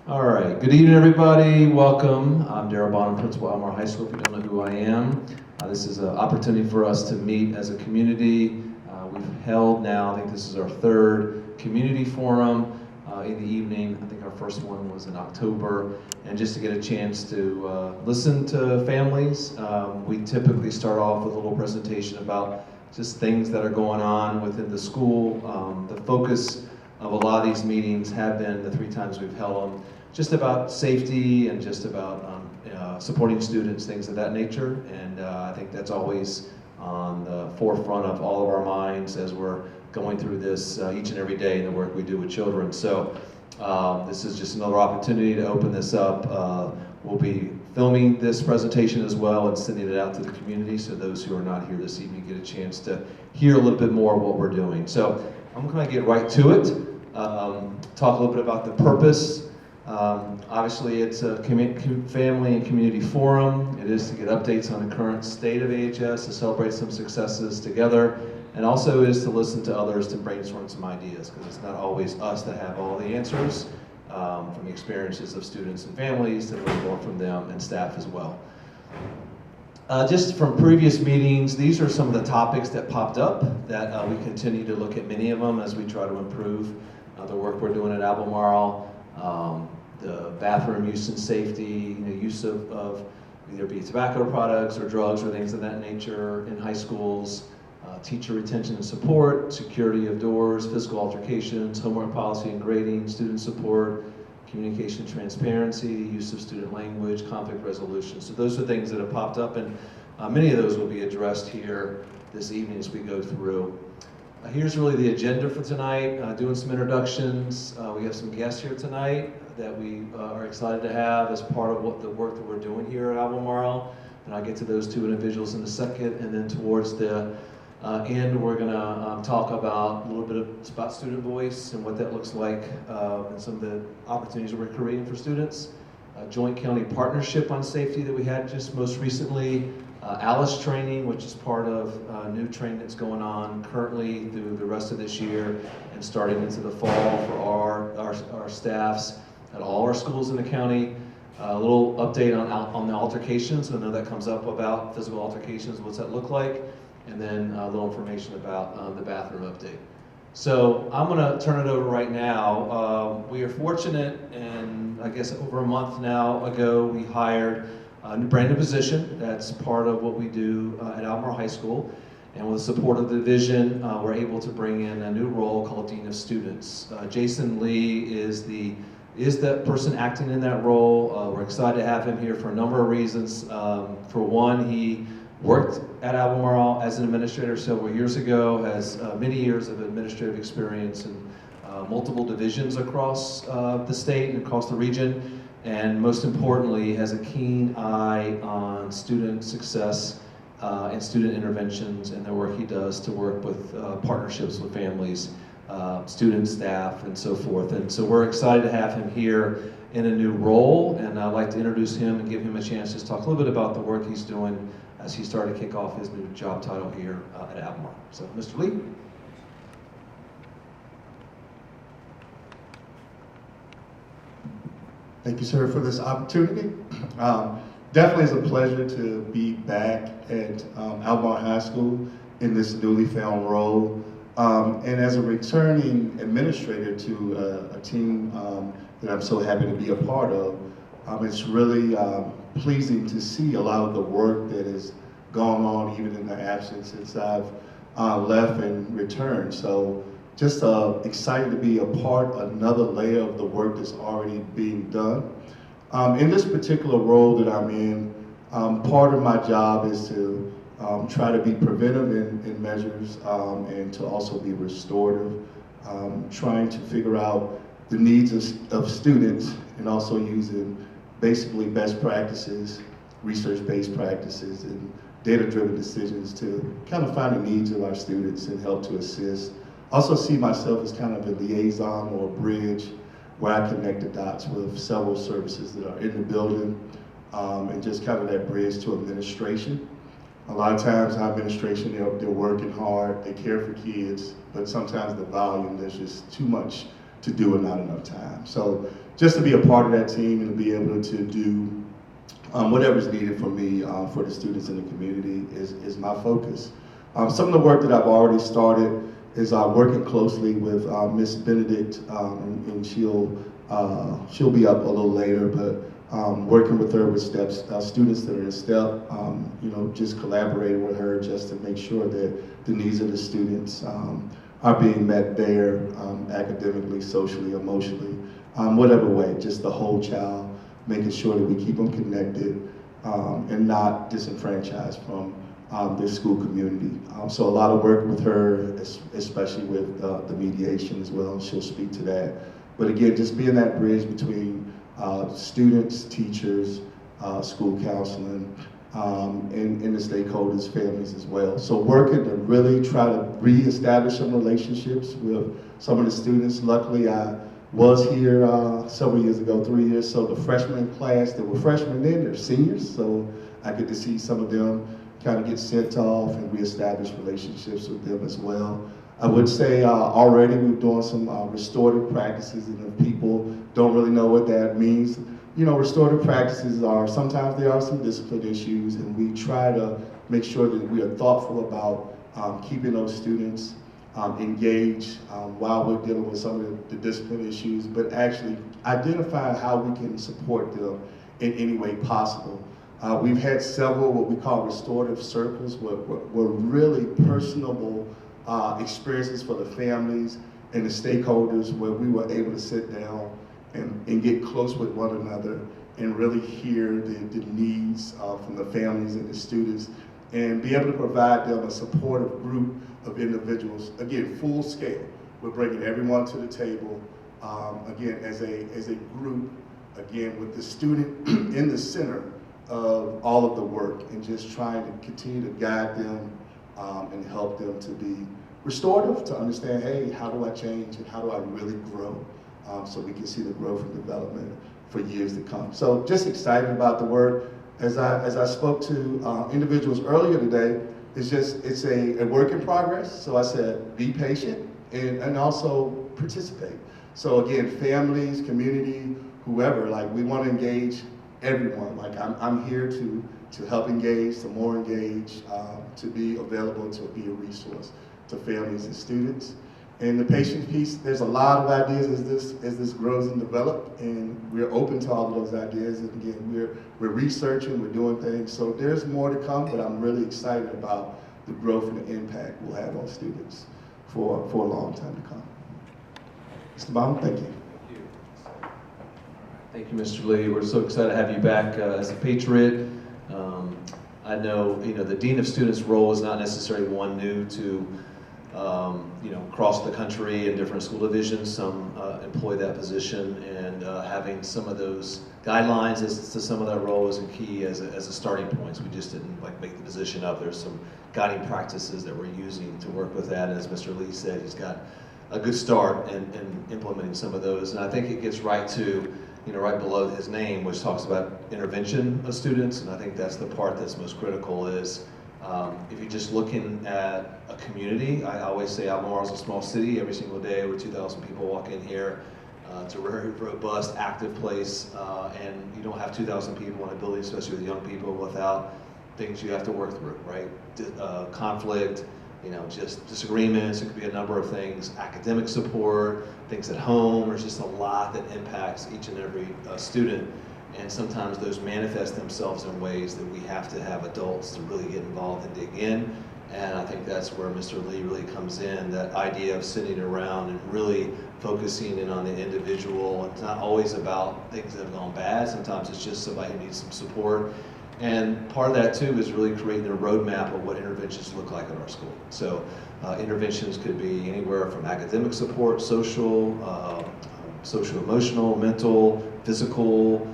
All right, good evening, everybody. Welcome. I'm Darah Bonham, Principal at Albemarle High School, if you don't know who I am. This is an opportunity for us to meet as a community. We've held now, I think this is our third community forum in the evening. I think our first one was in October. And just to get a chance to listen to families, we typically start off with a little presentation about just things that are going on within the school. The focus of a lot of these meetings have been, the 3 times we've held them, just about safety and just about supporting students, things of that nature. And I think that's always on the forefront of all of our minds as we're going through this each and every day in the work we do with children. So this is just another opportunity to open this up. We'll be filming this presentation as well and sending it out to the community, so those who are not here this evening get a chance to hear a little bit more of what we're doing. So I'm going to get right to it, talk a little bit about the purpose. Obviously, it's a family and community forum. It is to get updates on the current state of AHS, to celebrate some successes together, and also is to listen to others to brainstorm some ideas, because it's not always us that have all the answers, from the experiences of students and families, to learn more from them and staff as well. Just from previous meetings, these are some of the topics that popped up that we continue to look at many of them as we try to improve the work we're doing at Albemarle. The bathroom use and safety, use of either be tobacco products or drugs or things of that nature in high schools, teacher retention and support, security of doors, physical altercations, homework policy and grading, student support, communication transparency, use of student language, conflict resolution. So those are things that have popped up, and many of those will be addressed here this evening as we go through. Here's really the agenda for tonight, doing some introductions. We have some guests here tonight that we are excited to have as part of the work that we're doing here at Albemarle. And I'll get to those 2 individuals in a second. And then towards the end, we're going to talk about a little bit about student voice and what that looks like, and some of the opportunities we're creating for students. A joint county partnership on safety that we had just most recently. ALICE training, which is part of new training that's going on currently through the rest of this year and starting into the fall for our staffs at all our schools in the county. A little update on the altercations. I know that comes up about physical altercations. What's that look like? And then a little information about the bathroom update. So I'm going to turn it over right now. We are fortunate, and I guess over a month now ago, we hired a brand new position that's part of what we do at Albemarle High School. And with the support of the division, we're able to bring in a new role called Dean of Students. Jason Lee is that person acting in that role. We're excited to have him here for a number of reasons. For one, he worked at Albemarle as an administrator several years ago, has many years of administrative experience in multiple divisions across the state and across the region. And most importantly, has a keen eye on student success and student interventions and the work he does to work with partnerships with families, students, staff, and so forth. And so we're excited to have him here in a new role, and I'd like to introduce him and give him a chance to talk a little bit about the work he's doing as he started to kick off his new job title here at Albemarle. So, Mr. Lee. Thank you, sir, for this opportunity. Definitely is a pleasure to be back at Albemarle High School in this newly found role. And as a returning administrator to a team that I'm so happy to be a part of, it's really pleasing to see a lot of the work that has gone on even in the absence since I've left and returned. So just excited to be a part, another layer of the work that's already being done. In this particular role that I'm in, part of my job is to try to be preventive in measures and to also be restorative, trying to figure out the needs of students and also using basically best practices, research-based practices, and data-driven decisions to kind of find the needs of our students and help to assist. Also see myself as kind of a liaison or a bridge where I connect the dots with several services that are in the building, and just kind of that bridge to administration. A lot of times our administration, they're working hard, they care for kids, but sometimes the volume, there's just too much to do and not enough time. So just to be a part of that team and to be able to do whatever's needed for me, for the students in the community is my focus. Some of the work that I've already started is working closely with Miss Benedict, and she'll be up a little later, but working with her with steps, students that are in STEP, you know, just collaborating with her just to make sure that the needs of the students are being met there, academically, socially, emotionally, whatever way, just the whole child, making sure that we keep them connected and not disenfranchised from their school community. So a lot of work with her, especially with the mediation as well, she'll speak to that. But again, just being that bridge between students, teachers, school counseling, and the stakeholders, families as well. So working to really try to reestablish some relationships with some of the students. Luckily, I was here several years ago, 3 years, so the freshman class that were freshmen then, they're seniors, so I get to see some of them kind of get sent off and reestablish relationships with them as well. I would say already we're doing some restorative practices, and if people don't really know what that means, you know, restorative practices are, sometimes there are some discipline issues, and we try to make sure that we are thoughtful about keeping those students engaged while we're dealing with some of the discipline issues, but actually identify how we can support them in any way possible. We've had several what we call restorative circles, were really personable experiences for the families and the stakeholders, where we were able to sit down and get close with one another and really hear the needs from the families and the students, and be able to provide them a supportive group of individuals. Again, full scale. We're bringing everyone to the table, again, as a group, again, with the student in the center of all of the work, and just trying to continue to guide them and help them to be restorative, to understand, hey, how do I change and how do I really grow, so we can see the growth and development for years to come. So just excited about the work. As I spoke to individuals earlier today, it's a work in progress. So I said, be patient and also participate. So again, families, community, whoever, like, we want to engage everyone. Like, I'm here to help engage, to more engage, to be available, to be a resource to families and students. And the patient piece, there's a lot of ideas as this grows and develops, and we're open to all of those ideas. And again, we're researching, we're doing things, so there's more to come, but I'm really excited about the growth and the impact we'll have on students for a long time to come. Mr. Bonham, thank you. Thank you, Mr. Lee. We're so excited to have you back as a patriot. I know, the Dean of Students role is not necessarily one new to, across the country in different school divisions. Some employ that position, and having some of those guidelines as to some of that role is a key as a starting point. So we just didn't make the position up. There's some guiding practices that we're using to work with that. And as Mr. Lee said, he's got a good start in implementing some of those. And I think it gets right to, right below his name, which talks about intervention of students, and I think that's the part that's most critical is, if you're just looking at a community, I always say Albemarle is a small city. Every single day, over 2,000 people walk in here. It's a very robust, active place, and you don't have 2,000 people in a building, especially with young people, without things you have to work through, right? Conflict, just disagreements. It could be a number of things, academic support, things at home. There's just a lot that impacts each and every student, and sometimes those manifest themselves in ways that we have to have adults to really get involved and dig in. And I think that's where Mr. Lee really comes in, that idea of sitting around and really focusing in on the individual. It's not always about things that have gone bad. Sometimes it's just somebody who needs some support. And part of that too is really creating a roadmap of what interventions look like in our school. So interventions could be anywhere from academic support, social, social-emotional, mental, physical,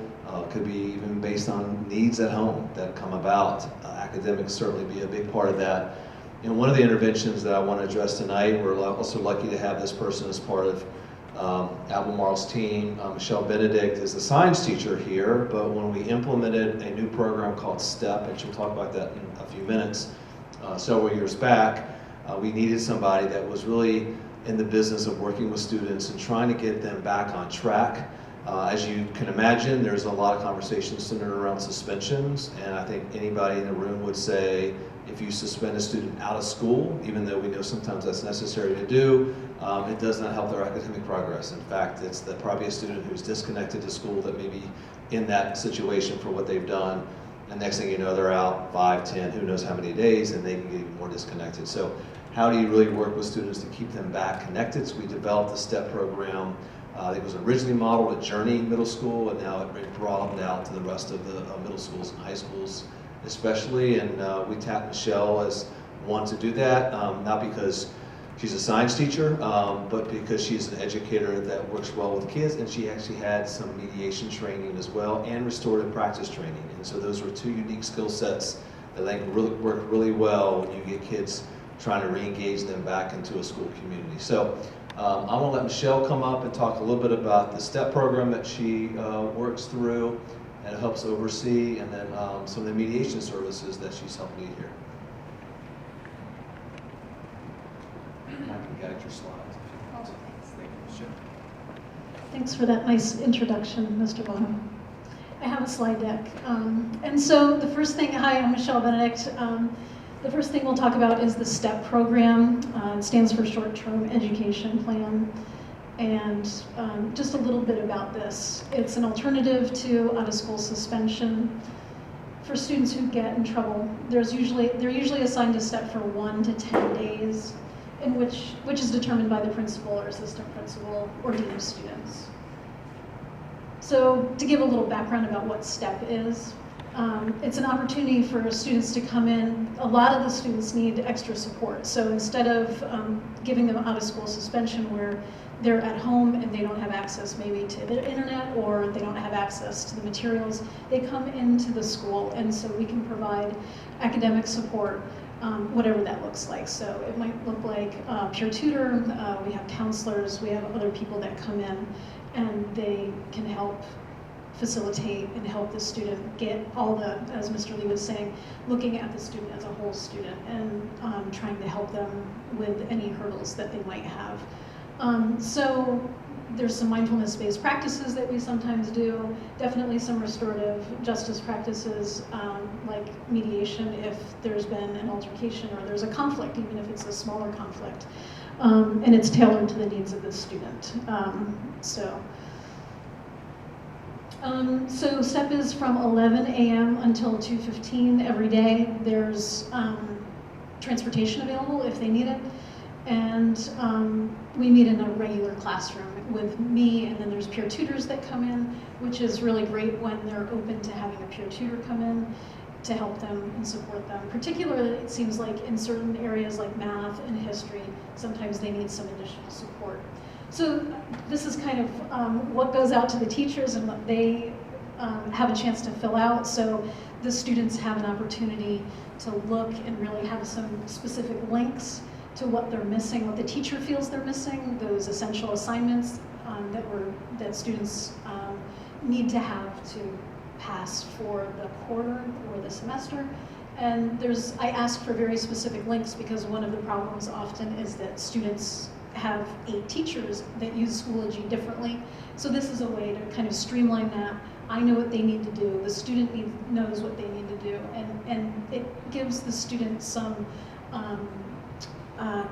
could be even based on needs at home that come about. Academics certainly be a big part of that. And one of the interventions that I want to address tonight, we're also lucky to have this person as part of Albemarle's team. Michelle Benedict is a science teacher here, but when we implemented a new program called STEP, and she'll talk about that in a few minutes, several years back, we needed somebody that was really in the business of working with students and trying to get them back on track. As you can imagine, there's a lot of conversations centered around suspensions, and I think anybody in the room would say if you suspend a student out of school, even though we know sometimes that's necessary to do, it does not help their academic progress. In fact, it's probably a student who's disconnected to school that may be in that situation for what they've done, and next thing you know, they're out 5, 10, who knows how many days, and they can get even more disconnected. So how do you really work with students to keep them back connected? So we developed the STEP program. It was originally modeled at Journey Middle School, and now it broadened out to the rest of the middle schools and high schools especially, and we tapped Michelle as one to do that, not because she's a science teacher, but because she's an educator that works well with kids, and she actually had some mediation training as well, and restorative practice training. And so those were two unique skill sets that I think really work really well when you get kids trying to re-engage them back into a school community. So I'm going to let Michelle come up and talk a little bit about the STEP program that she works through and helps oversee, and then some of the mediation services that she's helped lead here. I can get your slides. Oh, thanks. Thank you, Michelle. Thanks for that nice introduction, Mr. Bonham. I have a slide deck. And so the first thing, hi, I'm Michelle Benedict. The first thing we'll talk about is the STEP program. It stands for Short-Term Education Plan. And just a little bit about this. It's an alternative to out-of-school suspension for students who get in trouble. They're usually assigned to STEP for 1 to 10 days, in which is determined by the principal or assistant principal or dean of students. So to give a little background about what STEP is, it's an opportunity for students to come in. A lot of the students need extra support. So instead of giving them out-of-school suspension where they're at home and they don't have access maybe to the internet, or they don't have access to the materials, they come into the school, and so we can provide academic support, whatever that looks like. So it might look like peer tutor, we have counselors, we have other people that come in, and they can help facilitate and help the student get all the, as Mr. Lee was saying, looking at the student as a whole student and trying to help them with any hurdles that they might have. So there's some mindfulness-based practices that we sometimes do, definitely some restorative justice practices, like mediation if there's been an altercation or there's a conflict, even if it's a smaller conflict, and it's tailored to the needs of the student. So STEP is from 11 a.m. until 2:15 every day. There's transportation available if they need it. And we meet in a regular classroom with me, and then there's peer tutors that come in, which is really great when they're open to having a peer tutor come in to help them and support them. Particularly, it seems like in certain areas like math and history, sometimes they need some additional support. So this is kind of what goes out to the teachers and what they have a chance to fill out. So the students have an opportunity to look and really have some specific links to what they're missing, what the teacher feels they're missing, those essential assignments that students need to have to pass for the quarter or the semester. And I ask for very specific links because one of the problems often is that students have 8 teachers that use Schoology differently. So this is a way to kind of streamline that. I know what they need to do, the student knows what they need to do, and it gives the student some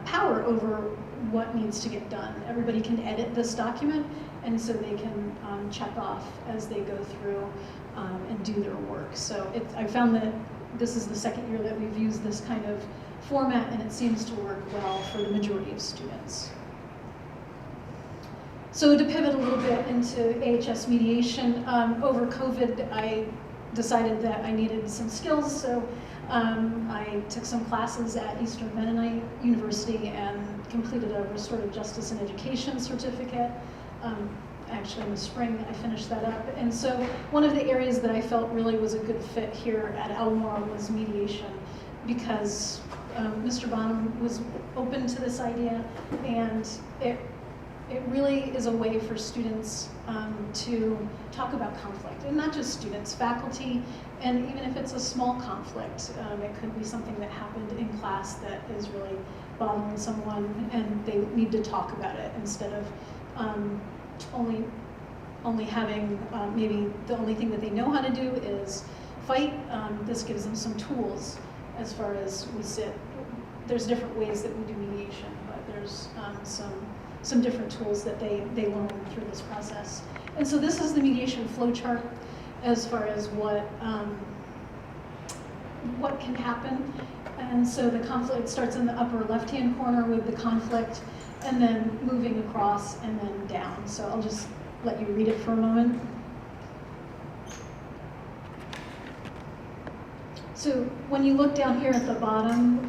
power over what needs to get done. Everybody can edit this document, and so they can check off as they go through and do their work. So I found that this is the second year that we've used this kind of format, and it seems to work well for the majority of students. So to pivot a little bit into AHS mediation, over COVID, I decided that I needed some skills, so I took some classes at Eastern Mennonite University and completed a restorative justice and education certificate. Actually in the spring I finished that up. And so one of the areas that I felt really was a good fit here at Albemarle was mediation, because Mr. Bonham was open to this idea, and it really is a way for students to talk about conflict, and not just students, faculty, and even if it's a small conflict, it could be something that happened in class that is really bothering someone and they need to talk about it instead of only having maybe the only thing that they know how to do is fight. This gives them some tools as far as we sit. There's different ways that we do mediation, but there's some different tools that they learn through this process. And so this is the mediation flow chart as far as what can happen. And so the conflict starts in the upper left-hand corner with the conflict, and then moving across and then down. So I'll just let you read it for a moment. So when you look down here at the bottom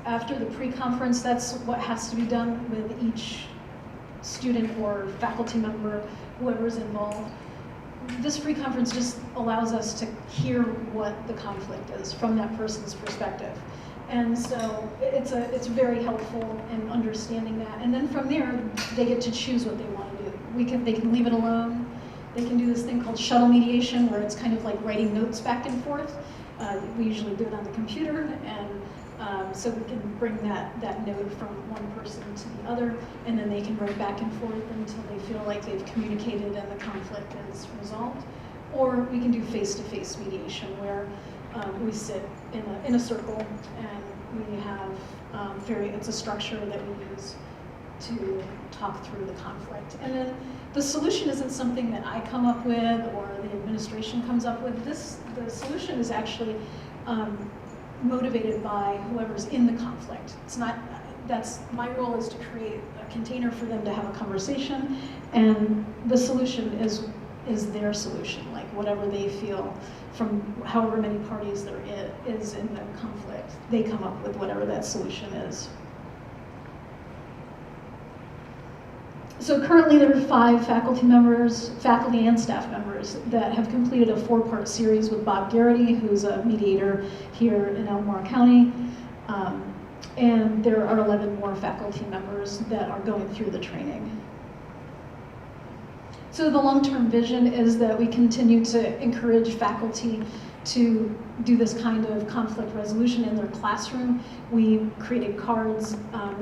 after the pre-conference, that's what has to be done with each student or faculty member, whoever's involved. This pre-conference just allows us to hear what the conflict is from that person's perspective. And so it's very helpful in understanding that. And then from there, they get to choose what they want to do. They can leave it alone. They can do this thing called shuttle mediation, where it's kind of like writing notes back and forth. We usually do it on the computer, and so we can bring that note from one person to the other, and then they can write back and forth until they feel like they've communicated and the conflict is resolved. Or we can do face-to-face mediation, where we sit in a circle, and we have it's a structure that we use to talk through the conflict. And then the solution isn't something that I come up with or the administration comes up with. The solution is actually motivated by whoever's in the conflict. It's not, my role is to create a container for them to have a conversation, and the solution is their solution, like whatever they feel from however many parties there is in the conflict. They come up with whatever that solution is. So currently there are 5 faculty and staff members that have completed a 4-part series with Bob Garrity, who's a mediator here in Albemarle County. And there are 11 more faculty members that are going through the training. So the long-term vision is that we continue to encourage faculty to do this kind of conflict resolution in their classroom. We created cards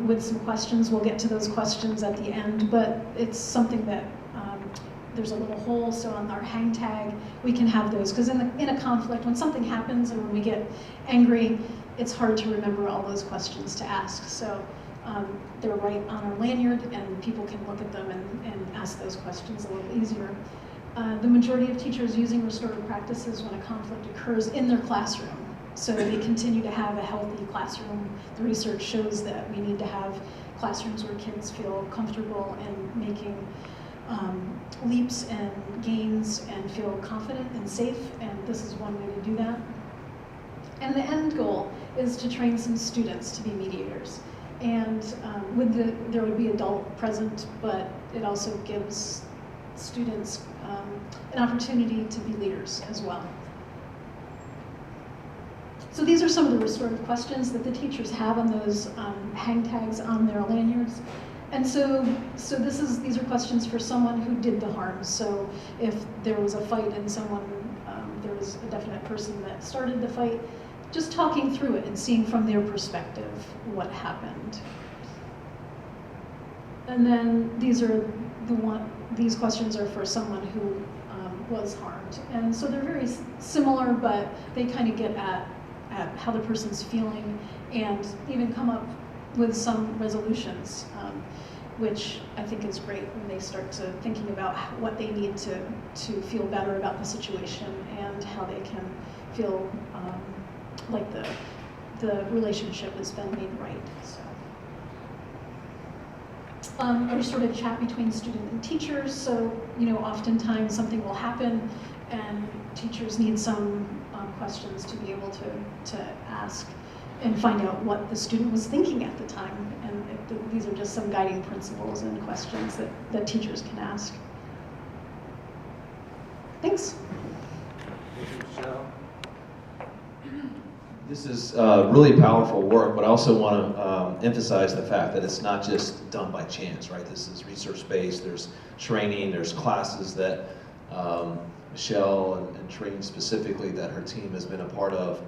with some questions. We'll get to those questions at the end, but it's something that there's a little hole, so on our hang tag, we can have those. Because in a conflict, when something happens and when we get angry, it's hard to remember all those questions to ask. So they're right on our lanyard, and people can look at them and ask those questions a little easier. The majority of teachers using restorative practices when a conflict occurs in their classroom. So they continue to have a healthy classroom. The research shows that we need to have classrooms where kids feel comfortable in making leaps and gains and feel confident and safe, and this is one way to do that. And the end goal is to train some students to be mediators. And there would be adult present, but it also gives students an opportunity to be leaders as well. So these are some of the restorative questions that the teachers have on those hang tags on their lanyards. And so these are questions for someone who did the harm. So if there was a fight and there was a definite person that started the fight, just talking through it and seeing from their perspective what happened. And then these questions are for someone who was harmed. And so they're very similar, but they kind of get at how the person's feeling and even come up with some resolutions, which I think is great when they start to thinking about what they need to feel better about the situation and how they can feel like the relationship has been made right. So. A restorative chat between student and teachers. So, oftentimes something will happen and teachers need some questions to be able to ask and find out what the student was thinking at the time. And these are just some guiding principles and questions that teachers can ask. Thanks. Thank you, Michelle. This is really powerful work, but I also want to emphasize the fact that it's not just done by chance, right? This is research-based. There's training, there's classes that Michelle and training specifically that her team has been a part of.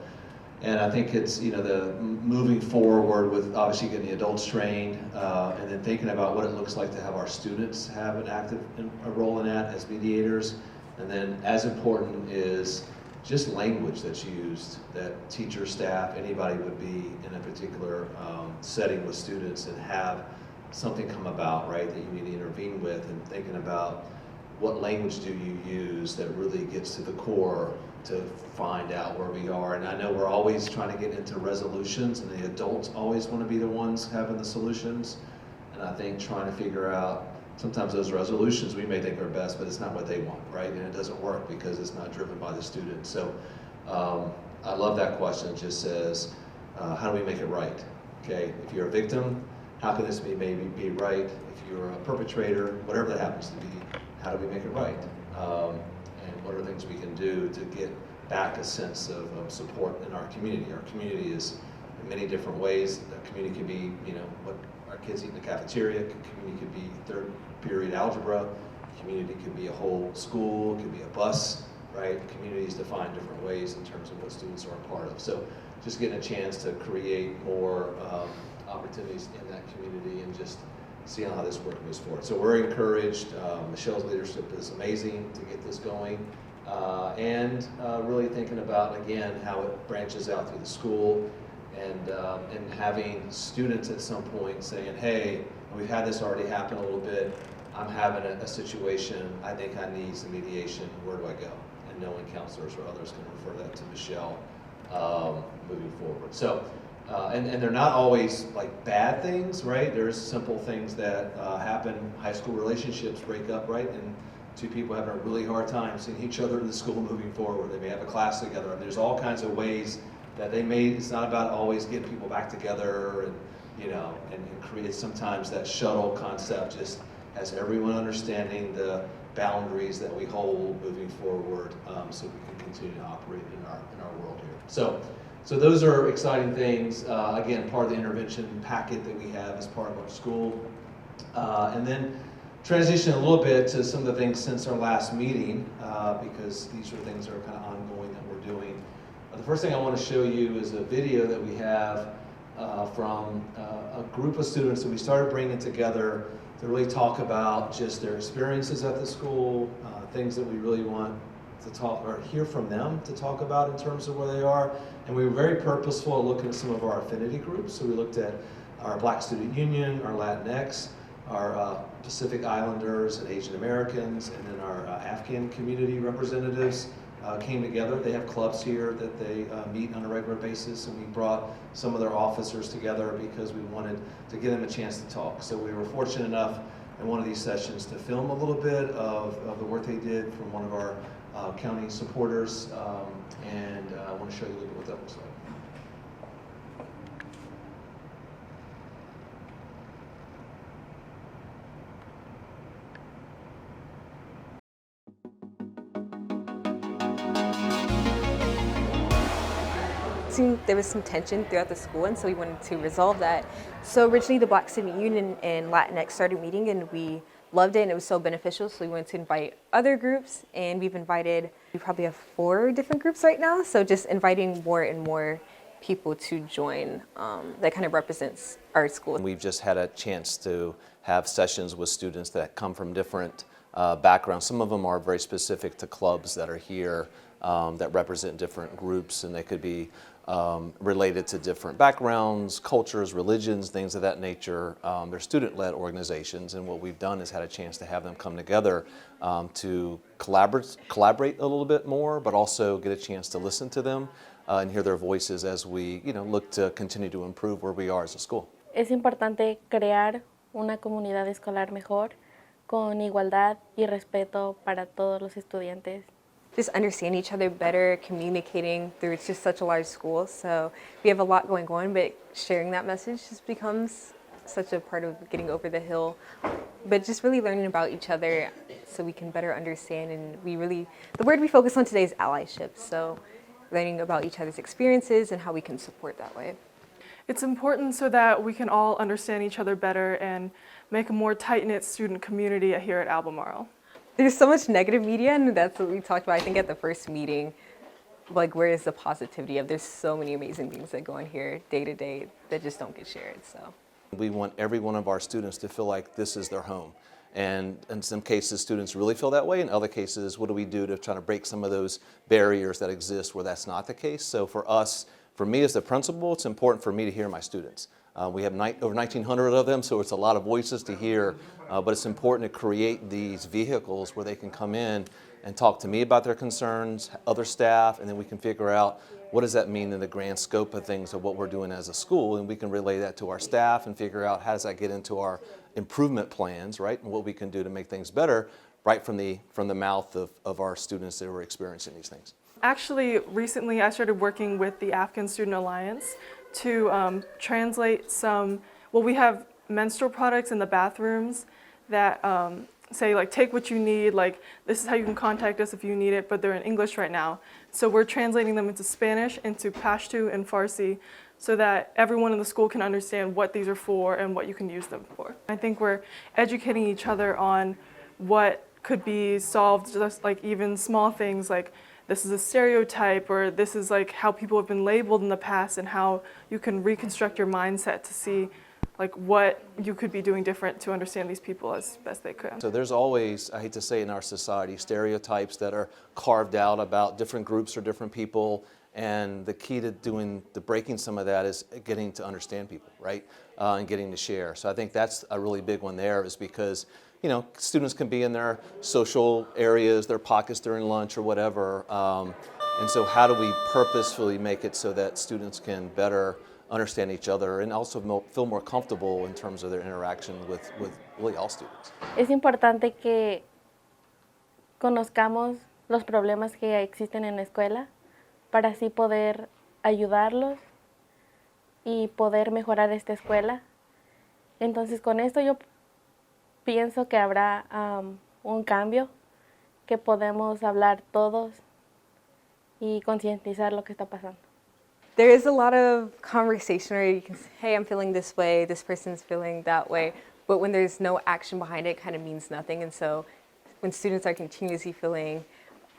And I think it's, the moving forward with obviously getting the adults trained, and then thinking about what it looks like to have our students have an active a role in that as mediators. And then as important is just language that's used, that teachers, staff, anybody would be in a particular setting with students and have something come about, right, that you need to intervene with, and thinking about what language do you use that really gets to the core to find out where we are. And I know we're always trying to get into resolutions, and the adults always want to be the ones having the solutions. And I think trying to figure out, sometimes those resolutions we may think are best, but it's not what they want, right? And it doesn't work because it's not driven by the student. So I love that question. It just says, how do we make it right? Okay, if you're a victim, how can this maybe be right? If you're a perpetrator, whatever that happens to be, how do we make it right? And what are things we can do to get back a sense of support in our community? Our community is in many different ways. The community can be, what our kids eat in the cafeteria. Community could be third period algebra. Community could be a whole school. It could be a bus, right? Community is defined different ways in terms of what students are a part of. So just getting a chance to create more opportunities in that community and just seeing how this work moves forward. So we're encouraged. Michelle's leadership is amazing to get this going. And really thinking about, again, how it branches out through the school, and having students at some point saying, hey, we've had this already happen a little bit. I'm having a situation. I think I need some mediation. Where do I go? And knowing counselors or others can refer that to Michelle moving forward. So. And they're not always like bad things, right? There's simple things that happen. High school relationships break up, right? And two people having a really hard time seeing each other in the school moving forward. They may have a class together, and there's all kinds of ways that it's not about always getting people back together and, and create sometimes that shuttle concept just has everyone understanding the boundaries that we hold moving forward, so we can continue to operate in our world here. So those are exciting things. Again, part of the intervention packet that we have as part of our school. And then transition a little bit to some of the things since our last meeting, because these are things that are kind of ongoing that we're doing. The first thing I want to show you is a video that we have from a group of students that we started bringing together to really talk about just their experiences at the school, things that we really want to talk or hear from them to talk about in terms of where they are. And we were very purposeful at looking at some of our affinity groups. So we looked at our Black Student Union, our Latinx, our Pacific Islanders and Asian Americans, and then our Afghan community representatives came together. They have clubs here that they meet on a regular basis, and we brought some of their officers together because we wanted to give them a chance to talk. So we were fortunate enough in one of these sessions to film a little bit of the work they did from one of our county supporters, and I want to show you a little bit what that looks like. There was some tension throughout the school, and so we wanted to resolve that. So originally the Black Student Union and Latinx started meeting, and we loved it, and it was so beneficial, so we wanted to invite other groups, and we probably have 4 different groups right now, so just inviting more and more people to join that kind of represents our school. We've just had a chance to have sessions with students that come from different backgrounds. Some of them are very specific to clubs that are here that represent different groups, and they could be related to different backgrounds, cultures, religions, things of that nature. They're student-led organizations, and what we've done is had a chance to have them come together to collaborate a little bit more, but also get a chance to listen to them and hear their voices as we look to continue to improve where we are as a school. Es importante crear una comunidad escolar mejor, con igualdad y respeto para todos los estudiantes. Just understand each other better, communicating through, it's just such a large school, so we have a lot going on, but sharing that message just becomes such a part of getting over the hill. But just really learning about each other so we can better understand, and the word we focus on today is allyship, so learning about each other's experiences and how we can support that way. It's important so that we can all understand each other better and make a more tight-knit student community here at Albemarle. There's so much negative media, and that's what we talked about, I think, at the first meeting. like where is the positivity of there's so many amazing things that go on here day to day that just don't get shared. So we want every one of our students to feel like this is their home. And in some cases, students really feel that way. In other cases, what do we do to try to break some of those barriers that exist where that's not the case? So for us, for me as the principal, it's important for me to hear my students. We have over 1,900 of them, so it's a lot of voices to hear, but it's important to create these vehicles where they can come in and talk to me about their concerns, other staff, and then we can figure out what does that mean in the grand scope of things of what we're doing as a school, and we can relay that to our staff and figure out how does that get into our improvement plans, right, and what we can do to make things better right from the mouth of our students that are experiencing these things. Actually, recently I started working with the African Student Alliance to translate some, well, we have menstrual products in the bathrooms that say like, take what you need, like this is how you can contact us if you need it, but they're in English right now. So we're translating them into Spanish, into Pashto and Farsi, so that everyone in the school can understand what these are for and what you can use them for. I think we're educating each other on what could be solved, just like even small things like this is a stereotype, or this is like how people have been labeled in the past, and how you can reconstruct your mindset to see like what you could be doing different to understand these people as best they could. So there's always, I hate to say in our society, stereotypes that are carved out about different groups or different people, and the key to breaking some of that is getting to understand people, right, and getting to share. So I think that's a really big one there, is because students can be in their social areas, their pockets during lunch or whatever, and so how do we purposefully make it so that students can better understand each other and also feel more comfortable in terms of their interaction with really all students. Es importante que conozcamos los problemas que existen en la escuela para así poder ayudarlos y poder mejorar esta escuela. Entonces con esto yo pienso que habrá un cambio, que podemos hablar todos y concientizar lo que está pasando. there is a lot of conversation where you can say, hey, I'm feeling this way, this person's feeling that way, but when there's no action behind it, it kind of means nothing. And so when students are continuously feeling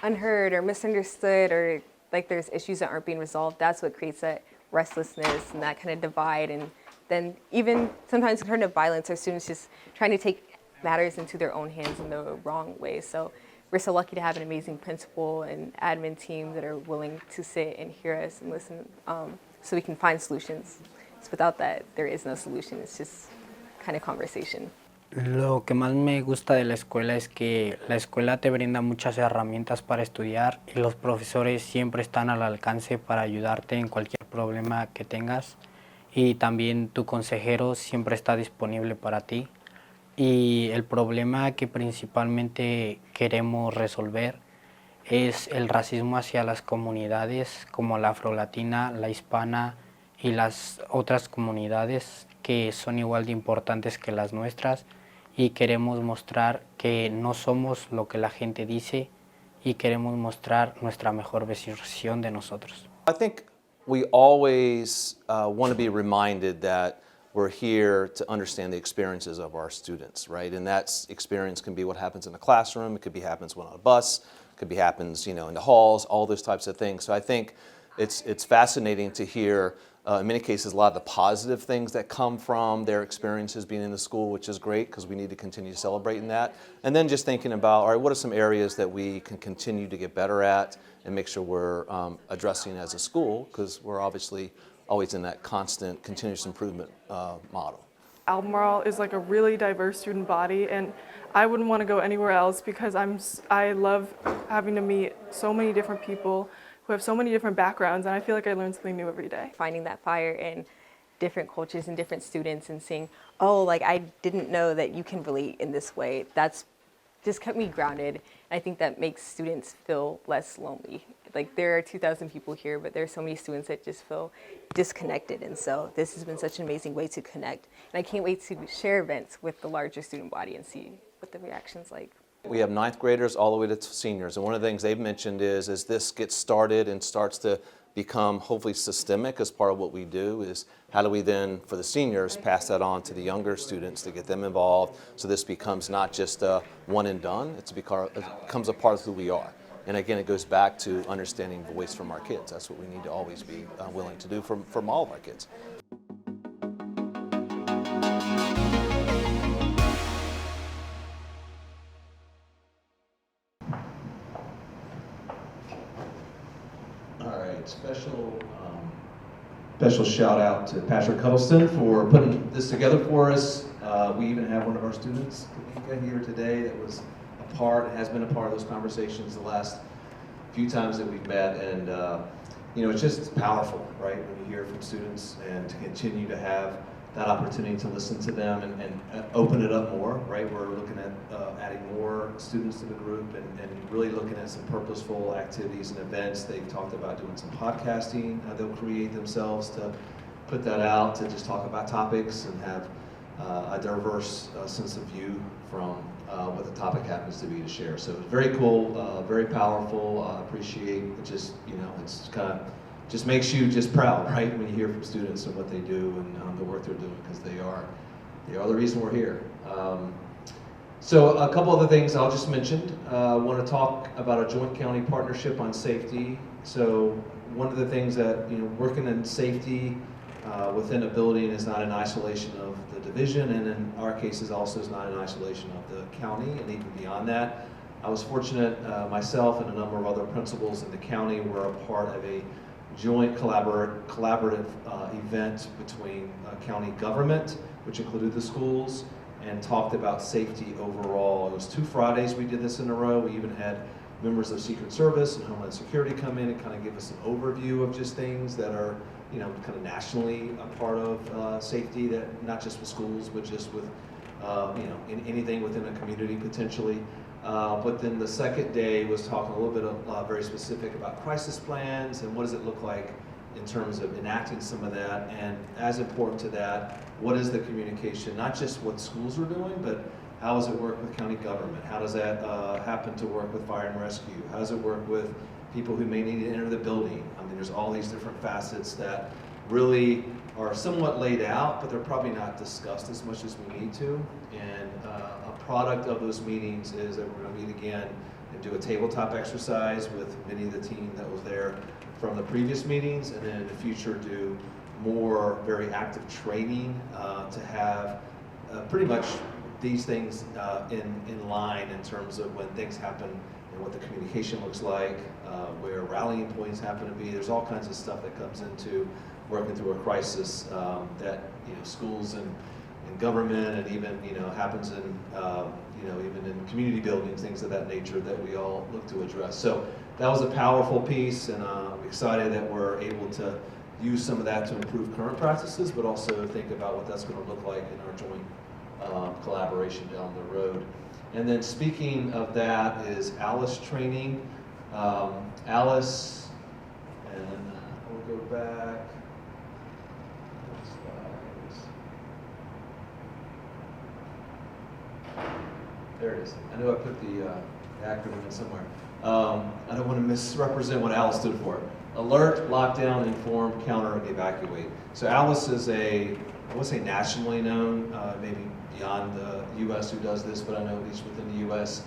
unheard or misunderstood, or like there's issues that aren't being resolved, that's what creates that restlessness and that kind of divide. And then even sometimes turn to violence, or students just trying to take matters into their own hands in the wrong way. So we're so lucky to have an amazing principal and admin team that are willing to sit and hear us and listen, so we can find solutions. So without that, there is no solution. It's just kind of conversation. Lo que más me gusta de la escuela es que la escuela te brinda muchas herramientas para estudiar y los profesores siempre están al alcance para ayudarte en cualquier problema que tengas, y también tu consejero siempre está disponible para ti. Y el problema que principalmente queremos resolver es el racismo hacia las comunidades como la afrolatina, la hispana y las otras comunidades que son igual de importantes que las nuestras, y queremos mostrar que no somos lo que la gente dice y queremos mostrar nuestra mejor versión de nosotros. I think we always want to be reminded that we're here to understand the experiences of our students, right? And that experience can be what happens in the classroom, it could be happens when on a bus, it could be happens, in the halls, all those types of things. So I think it's fascinating to hear, in many cases, a lot of the positive things that come from their experiences being in the school, which is great because we need to continue celebrating that. And then just thinking about, all right, what are some areas that we can continue to get better at and make sure we're addressing as a school, because we're obviously always in that constant continuous improvement model. Albemarle is like a really diverse student body, and I wouldn't want to go anywhere else because I love having to meet so many different people who have so many different backgrounds, and I feel like I learn something new every day. Finding that fire in different cultures and different students and seeing, oh, like I didn't know that you can relate in this way. That's just kept me grounded. I think that makes students feel less lonely. Like there are 2,000 people here, but there are so many students that just feel disconnected. And so this has been such an amazing way to connect. And I can't wait to share events with the larger student body and see what the reaction's like. We have ninth graders all the way to seniors, and one of the things they've mentioned is as this gets started and starts to become hopefully systemic as part of what we do, is how do we then, for the seniors, pass that on to the younger students to get them involved, so this becomes not just a one and done, it becomes a part of who we are. And again, it goes back to understanding voice from our kids. That's what we need to always be willing to do from all of our kids. All right, special shout out to Patrick Huddleston for putting this together for us. We even have one of our students, Kanika, here today that was a part, has been a part of those conversations the last few times that we've met, and you know, it's just powerful, right, when you hear from students and to continue to have that opportunity to listen to them and open it up more, right? We're looking at adding more students to the group and really looking at some purposeful activities and events. They've talked about doing some podcasting. They'll create themselves to put that out, to just talk about topics and have a diverse sense of view from what the topic happens to be to share. So it's very cool, very powerful. Appreciate it. Just, you know, it's kind of just makes you just proud, right, when you hear from students and what they do and the work they're doing, because they are the reason we're here. So a couple other things I'll just mention. I want to talk about a joint county partnership on safety. So one of the things that, you know, working in safety within a building is not in isolation of the division, and in our cases also is not in isolation of the county and even beyond that. I was fortunate myself and a number of other principals in the county were a part of a joint collaborative event between county government, which included the schools, and talked about safety overall. It was 2 Fridays we did this in a row. We even had members of Secret Service and Homeland Security come in and kind of give us an overview of just things that are, you know, kind of nationally a part of safety, that not just with schools, but just with, you know, in anything within a community potentially. But then the second day was talking a little bit of very specific about crisis plans and what does it look like in terms of enacting some of that, and as important to that, what is the communication, not just what schools are doing, but how does it work with county government? How does that happen to work with fire and rescue? How does it work with people who may need to enter the building? I mean, there's all these different facets that really are somewhat laid out, but they're probably not discussed as much as we need to. And a product of those meetings is that we're going to meet again and do a tabletop exercise with many of the team that was there from the previous meetings, and then in the future do more very active training to have pretty much these things in line in terms of when things happen and what the communication looks like, where rallying points happen to be. There's all kinds of stuff that comes into working through a crisis that, you know, schools and government and even, you know, happens in, you know, even in community buildings, things of that nature that we all look to address. So that was a powerful piece, and I'm excited that we're able to use some of that to improve current practices, but also think about what that's going to look like in our joint collaboration down the road. And then speaking of that is Alice training. Alice, and we'll go back. There it is. I know I put the acronym in somewhere. I don't want to misrepresent what Alice stood for. Alert, lockdown, inform, counter, and evacuate. So Alice is I would say nationally known, maybe beyond the U.S. who does this, but I know at least within the U.S.,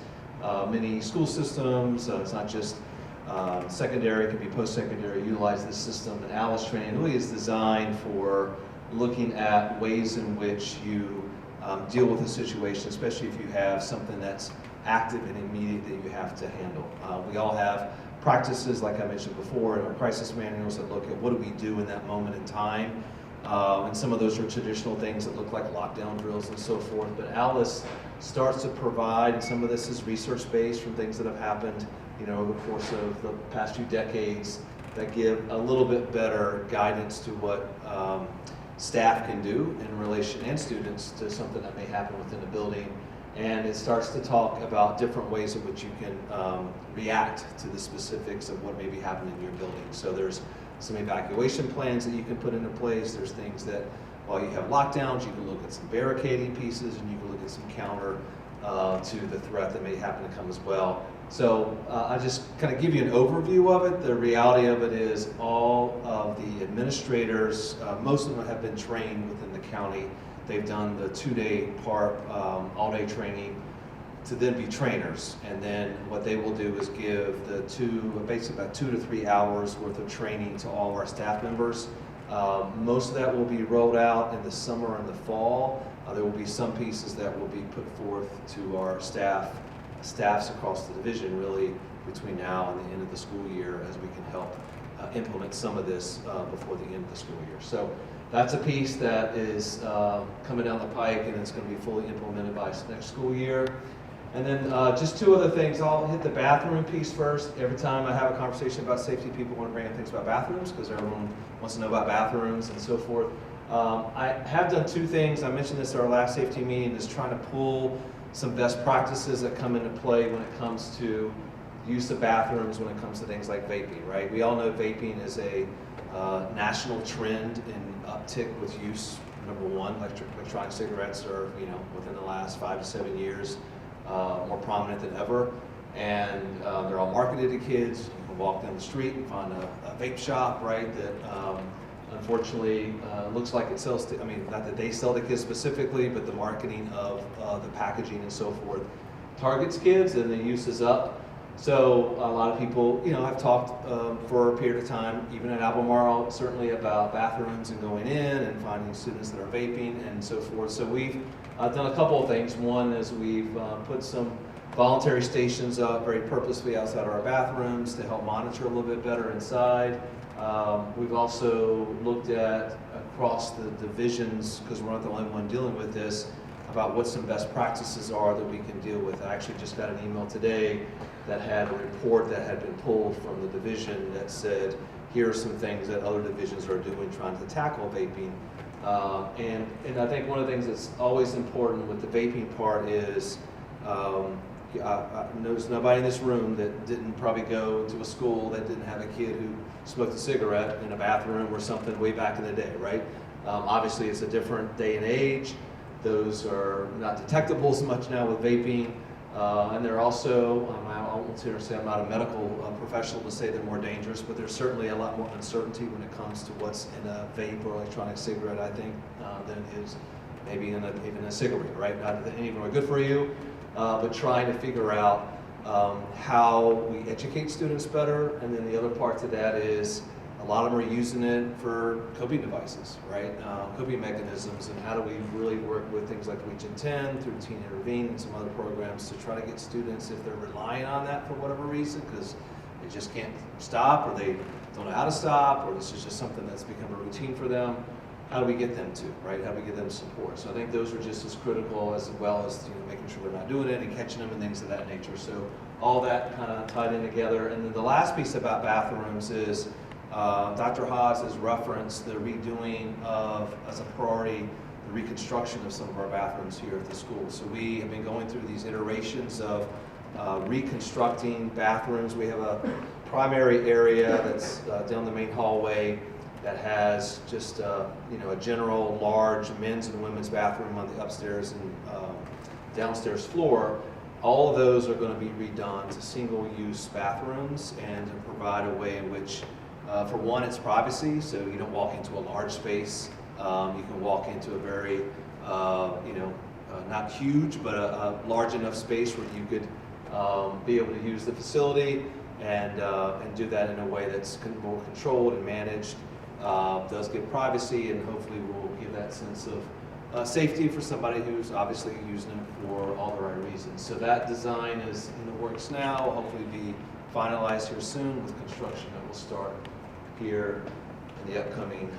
many school systems, it's not just secondary, it can be post-secondary, utilize this system. And Alice training really is designed for looking at ways in which you deal with a situation, especially if you have something that's active and immediate that you have to handle. We all have practices, like I mentioned before, in our crisis manuals that look at what do we do in that moment in time. And some of those are traditional things that look like lockdown drills and so forth. But Alice starts to provide, and some of this is research-based from things that have happened, you know, over the course of the past few decades, that give a little bit better guidance to what staff can do in relation, and students, to something that may happen within a building. And it starts to talk about different ways in which you can react to the specifics of what may be happening in your building. So there's some evacuation plans that you can put into place. There's things that, while you have lockdowns, you can look at some barricading pieces, and you can look at some counter to the threat that may happen to come as well. So I just kind of give you an overview of it. The reality of it is all of the administrators, most of them have been trained within the county. They've done the 2-day part, all-day training. to then be trainers. And then what they will do is give basically about 2 to 3 hours worth of training to all of our staff members. Most of that will be rolled out in the summer and the fall. There will be some pieces that will be put forth to our staffs across the division, really, between now and the end of the school year, as we can help implement some of this before the end of the school year. So that's a piece that is coming down the pike, and it's going to be fully implemented by next school year. And then just 2 other things. I'll hit the bathroom piece first. Every time I have a conversation about safety, people want to bring up things about bathrooms because everyone wants to know about bathrooms and so forth. I have done 2 things. I mentioned this at our last safety meeting, is trying to pull some best practices that come into play when it comes to use of bathrooms, when it comes to things like vaping, right? We all know vaping is a national trend in uptick with use. Number one, electronic cigarettes are, within the last 5 to 7 years, more prominent than ever. And they're all marketed to kids. You can walk down the street and find a vape shop, right, that unfortunately looks like it sells to, not that they sell to kids specifically, but the marketing of the packaging and so forth targets kids, and the use is up. So a lot of people, have talked for a period of time, even at Albemarle, certainly about bathrooms and going in and finding students that are vaping and so forth. So we've done a couple of things. One is we've put some voluntary stations up very purposely outside our bathrooms to help monitor a little bit better inside. We've also looked at across the divisions, because we're not the only one dealing with this, about what some best practices are that we can deal with. I actually just got an email today that had a report that had been pulled from the division that said, here are some things that other divisions are doing trying to tackle vaping. And I think one of the things that's always important with the vaping part is, there's nobody in this room that didn't probably go to a school that didn't have a kid who smoked a cigarette in a bathroom or something way back in the day, right? Obviously, it's a different day and age. Those are not detectable as much now with vaping. And they're also, I won't say I'm not a medical professional to say they're more dangerous, but there's certainly a lot more uncertainty when it comes to what's in a vape or electronic cigarette, I think, than is maybe even a cigarette, right? Not that any of them are good for you, but trying to figure out how we educate students better. And then the other part to that is a lot of them are using it for coping devices, right? Coping mechanisms, and how do we really work with things like Region 10 through Teen Intervene and some other programs to try to get students, if they're relying on that for whatever reason, because they just can't stop, or they don't know how to stop, or this is just something that's become a routine for them, how do we get them to, right? How do we get them support? So I think those are just as critical, as well as making sure they're not doing it and catching them and things of that nature. So all that kind of tied in together. And then the last piece about bathrooms is Dr. Haas has referenced the redoing of, as a priority, the reconstruction of some of our bathrooms here at the school. So we have been going through these iterations of reconstructing bathrooms. We have a primary area that's down the main hallway that has just a general large men's and women's bathroom on the upstairs and downstairs floor. All of those are going to be redone to single-use bathrooms and to provide a way in which, for one, it's privacy, so you don't walk into a large space. You can walk into a very, not huge, but a large enough space where you could be able to use the facility and do that in a way that's more controlled and managed. Does give privacy, and hopefully will give that sense of safety for somebody who's obviously using them for all the right reasons. So that design is in the works now, hopefully be finalized here soon, with construction that will start here in the upcoming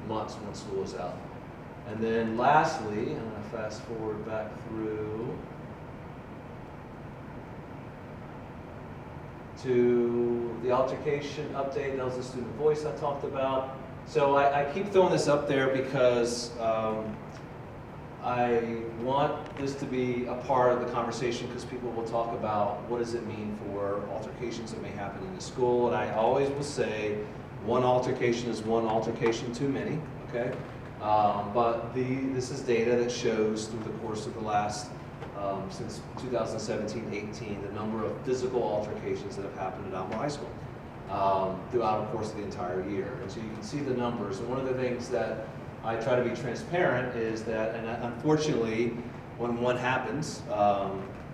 months when school is out. And then lastly, I'm going to fast forward back through to the altercation update. That was the student voice I talked about. So I keep throwing this up there because I want this to be a part of the conversation, because people will talk about what does it mean for altercations that may happen in the school. And I always will say one altercation is one altercation too many, okay? But this is data that shows through the course of the last since 2017-18, the number of physical altercations that have happened at Albemarle High School throughout the course of the entire year. And so you can see the numbers. And one of the things that I try to be transparent is that, and unfortunately, when one happens,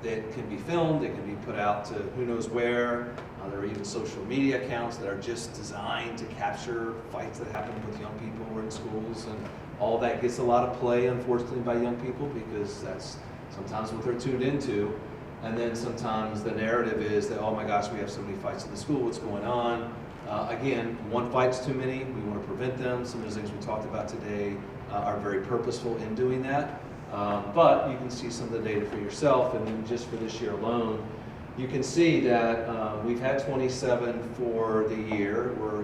it can be filmed, it can be put out to who knows where. There are even social media accounts that are just designed to capture fights that happen with young people or in schools, and all that gets a lot of play, unfortunately, by young people, because that's sometimes what they're tuned into. And then sometimes the narrative is that, oh my gosh, we have so many fights in the school, what's going on? Again, one fight's too many, we want to prevent them. Some of those things we talked about today are very purposeful in doing that. But you can see some of the data for yourself, and then just for this year alone, you can see that we've had 27 for the year. We're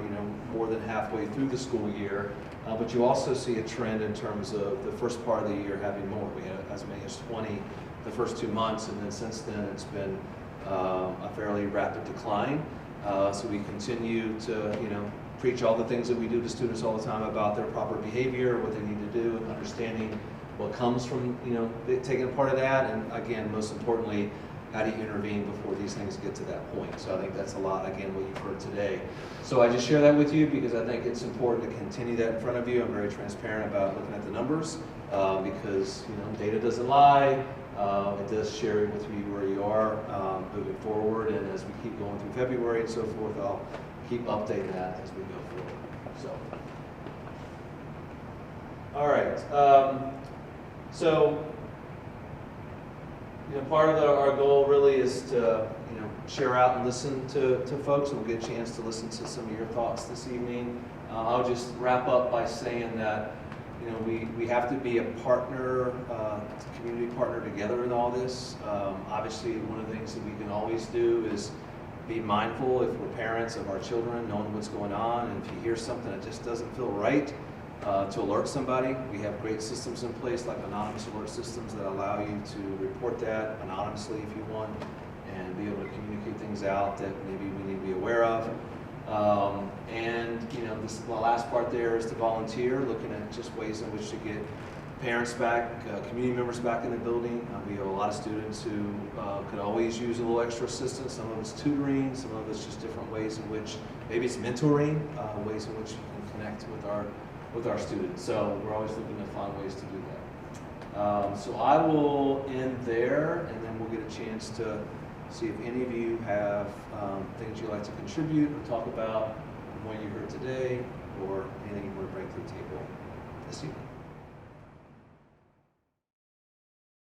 more than halfway through the school year, but you also see a trend in terms of the first part of the year having more. We had as many as 20 the first 2 months, and then since then it's been a fairly rapid decline. So we continue to preach all the things that we do to students all the time about their proper behavior, what they need to do, and understanding what comes from taking a part of that, and again, most importantly, how do you intervene before these things get to that point? So I think that's a lot, again, what you've heard today. So I just share that with you because I think it's important to continue that in front of you. I'm very transparent about looking at the numbers because data doesn't lie. It does share with you where you are moving forward, and as we keep going through February and so forth, I'll keep updating that as we go forward. So, all right. So, part of our goal really is to share out and listen to folks, and we'll get a chance to listen to some of your thoughts this evening. I'll just wrap up by saying that we have to be a partner, community partner together in all this. Obviously, one of the things that we can always do is be mindful, if we're parents of our children, knowing what's going on, and if you hear something that just doesn't feel right, to alert somebody. We have great systems in place, like anonymous alert systems, that allow you to report that anonymously if you want, and be able to communicate things out that maybe we need to be aware of. The last part there is to volunteer, looking at just ways in which to get parents back, community members back in the building. We have a lot of students who could always use a little extra assistance. Some of it's tutoring, some of it's just different ways in which, maybe it's mentoring, ways in which you can connect with our students. So we're always looking to find ways to do that. So I will end there, and then we'll get a chance to see if any of you have things you'd like to contribute or talk about from what you heard today, or anything you want to bring to the table this evening.